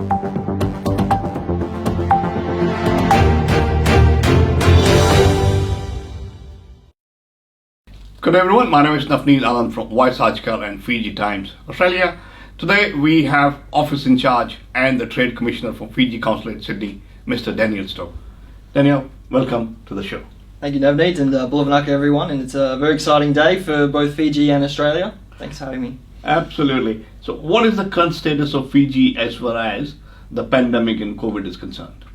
Good day everyone, my name is Navneet Anand from Voice Article and Fiji Times, Australia. Today we have Office in Charge and the Trade Commissioner for Fiji Consulate, Sydney, Mr. Daniel Stow. Daniel, welcome to the show. Thank you, Navneet, and Bulavanaka everyone, and it's a very exciting day for both Fiji and Australia. Thanks for having me. Absolutely. So what is the current status of Fiji as far as the pandemic and COVID is concerned?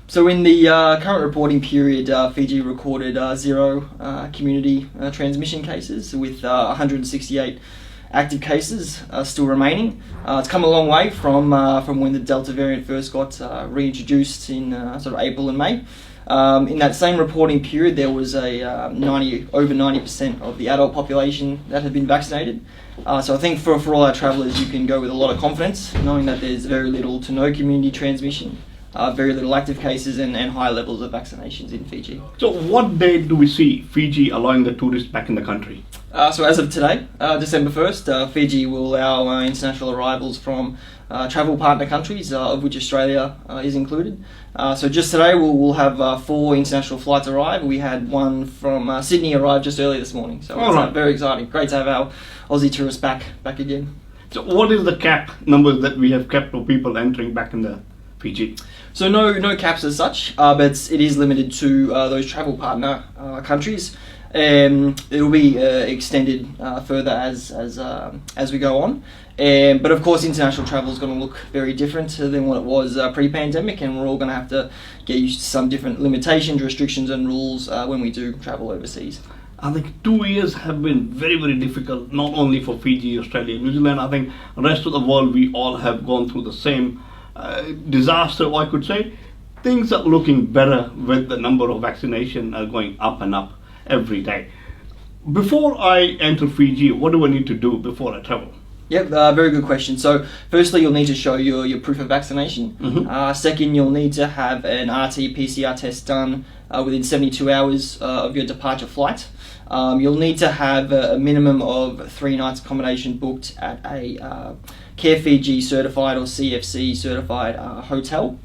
So in the current reporting period, Fiji recorded 0 community transmission cases with 168 active cases still remaining. It's come a long way from when the Delta variant first got reintroduced in sort of April and May. In that same reporting period, there was over 90% of the adult population that had been vaccinated. So I think for all our travellers, you can go with a lot of confidence, knowing that there's very little to no community transmission. Very little active cases and high levels of vaccinations in Fiji. So what date do we see Fiji allowing the tourists back in the country? So as of today, December 1st, Fiji will allow international arrivals from travel partner countries, of which Australia is included. So just today we'll have 4 international flights arrive. We had one from Sydney arrive just early this morning. So it's very exciting. Great to have our Aussie tourists back again. So what is the cap numbers that we have kept for people entering back in the Fiji? So no caps as such, but it is limited to those travel partner countries. It will be extended further as we go on. But of course, international travel is going to look very different than what it was pre-pandemic, and we're all going to have to get used to some different limitations, restrictions, and rules when we do travel overseas. I think 2 years have been very, very difficult, not only for Fiji, Australia, New Zealand. I think the rest of the world, we all have gone through the same disaster, I could say. Things are looking better with the number of vaccination going up and up every day. Before I enter Fiji, what do I need to do before I travel? Yep, very good question. So firstly, you'll need to show your proof of vaccination. Mm-hmm. Second, you'll need to have an RT-PCR test done within 72 hours of your departure flight. You'll need to have a minimum of 3 nights accommodation booked at a Care Fiji certified or CFC certified hotel.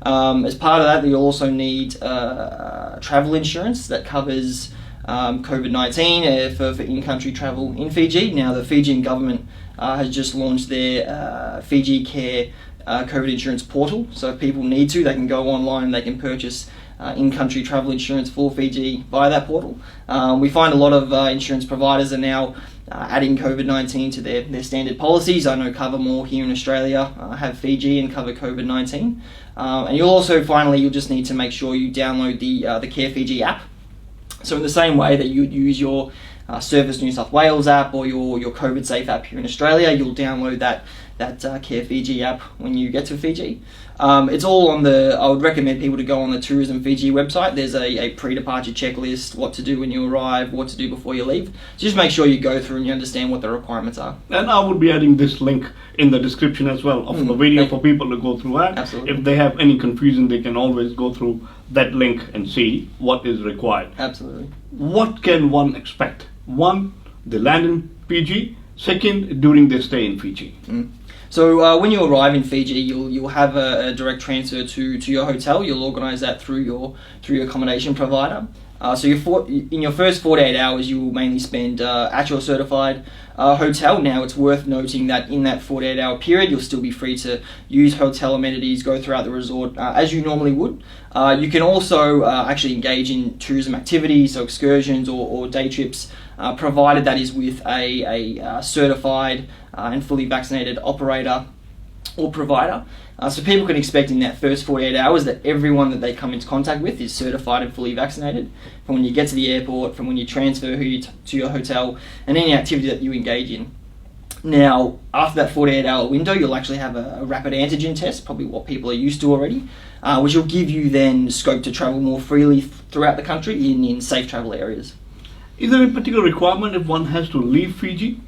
As part of that, you'll also need travel insurance that covers COVID-19 for in-country travel in Fiji. Now, the Fijian government has just launched their Fiji Care COVID insurance portal. So if people need to, they can go online and they can purchase in-country travel insurance for Fiji via that portal. We find a lot of insurance providers are now adding COVID-19 to their standard policies. I know Kava here in Australia have Fiji and cover COVID-19. And you'll just need to make sure you download the Care Fiji app. So in the same way that you'd use your Service New South Wales app or your COVID Safe app here in Australia, you'll download that Care Fiji app when you get to Fiji. It's all I would recommend people to go on the Tourism Fiji website. There's a pre-departure checklist, what to do when you arrive, what to do before you leave. So just make sure you go through and you understand what the requirements are. And I would be adding this link in the description as well of the video for people to go through that. Absolutely. If they have any confusion, they can always go through that link and see what is required. Absolutely. What can one expect? 1, they land in Fiji. 2nd, during their stay in Fiji. So when you arrive in Fiji, you'll have a direct transfer to your hotel. You'll organise that through your accommodation provider. So in your first 48 hours, you will mainly spend at your certified hotel. Now, it's worth noting that in that 48-hour period, you'll still be free to use hotel amenities, go throughout the resort as you normally would. You can also actually engage in tourism activities, so excursions or day trips, provided that is with a certified and fully vaccinated operator or provider. So people can expect in that first 48 hours that everyone that they come into contact with is certified and fully vaccinated, from when you get to the airport, from when you transfer to your hotel, and any activity that you engage in. Now, after that 48-hour window, you'll actually have a rapid antigen test, probably what people are used to already, which will give you then scope to travel more freely throughout the country in safe travel areas. Is there a particular requirement if one has to leave Fiji?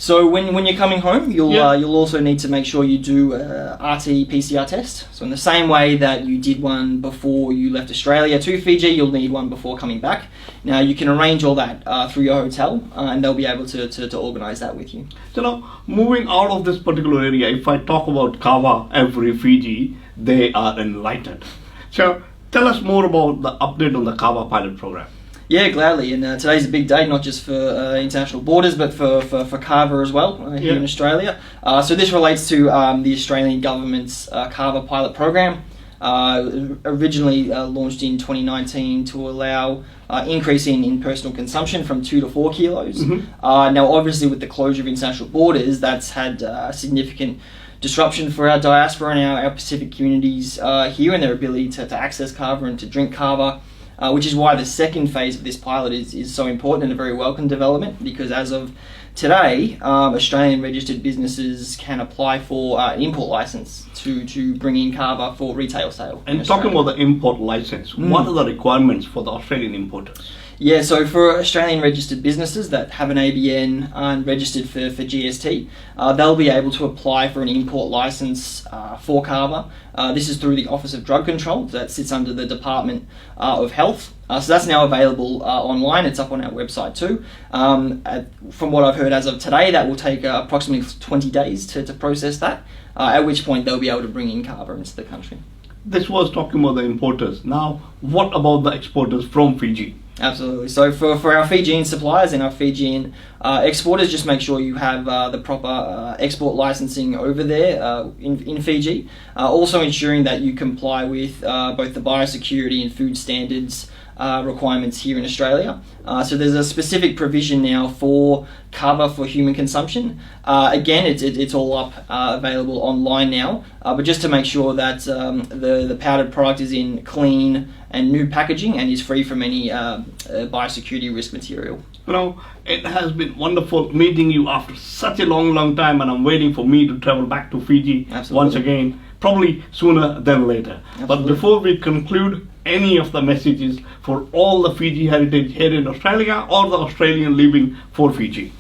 So when you're coming home, you'll Yeah. you'll also need to make sure you do RT-PCR test. So in the same way that you did one before you left Australia to Fiji, you'll need one before coming back. Now you can arrange all that through your hotel, and they'll be able to organise that with you. So now, moving out of this particular area, if I talk about Kava, every Fiji, they are enlightened. So tell us more about the update on the Kava pilot program. Yeah, gladly. And today's a big day, not just for international borders, but for Kava as well here in Australia. So this relates to the Australian government's Kava pilot program. Originally launched in 2019 to allow increase in personal consumption from 2 to 4 kilos. Now, obviously, with the closure of international borders, that's had significant disruption for our diaspora and our Pacific communities here and their ability to access Kava and to drink Kava. Which is why the second phase of this pilot is so important and a very welcome development, because as of today, Australian registered businesses can apply for an import licence to bring in Kava for retail sale. And talking about the import license, what are the requirements for the Australian importers? Yeah, so for Australian registered businesses that have an ABN and registered for GST, they'll be able to apply for an import licence for Kava. This is through the Office of Drug Control that sits under the Department of Health. So that's now available online. It's up on our website too. From what I've heard as of today, that will take approximately 20 days to process that, at which point they'll be able to bring in Kava into the country. This was talking about the importers. Now, what about the exporters from Fiji? Absolutely. So for our Fijian suppliers and our Fijian exporters, just make sure you have the proper export licensing over there in Fiji. Also ensuring that you comply with both the biosecurity and food standards requirements here in Australia. So there's a specific provision now for Kava for human consumption. Again, it's all up available online now, but just to make sure that the powdered product is in clean and new packaging and is free from any biosecurity risk material. You know, it has been wonderful meeting you after such a long time, and I'm waiting for me to travel back to Fiji once again, probably sooner than later. But before we conclude, any of the messages for all the Fiji heritage here in Australia or the Australian living for Fiji?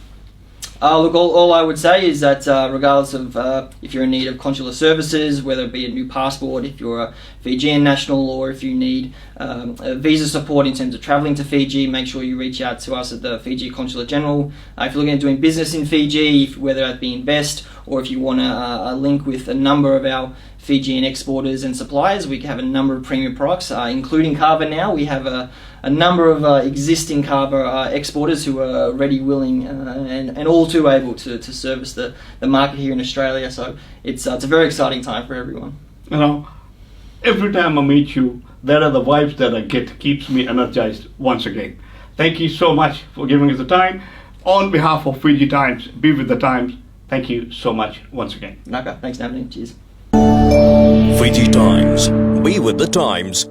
Look, all I would say is that regardless of if you're in need of consular services, whether it be a new passport, if you're a Fijian national, or if you need visa support in terms of travelling to Fiji, make sure you reach out to us at the Fiji Consulate General. If you're looking at doing business in Fiji, whether that be Invest, or if you want a link with a number of our Fijian exporters and suppliers, we have a number of premium products, including Kava now. We have a number of existing Kava exporters who are ready, willing, and all too able to service the market here in Australia. So it's a very exciting time for everyone. You know, every time I meet you, there are the vibes that I get, keeps me energized once again. Thank you so much for giving us the time. On behalf of Fiji Times, be with the times. Thank you so much once again. Okay, thanks, Navneet. Cheers. Fiji Times. Be with the times.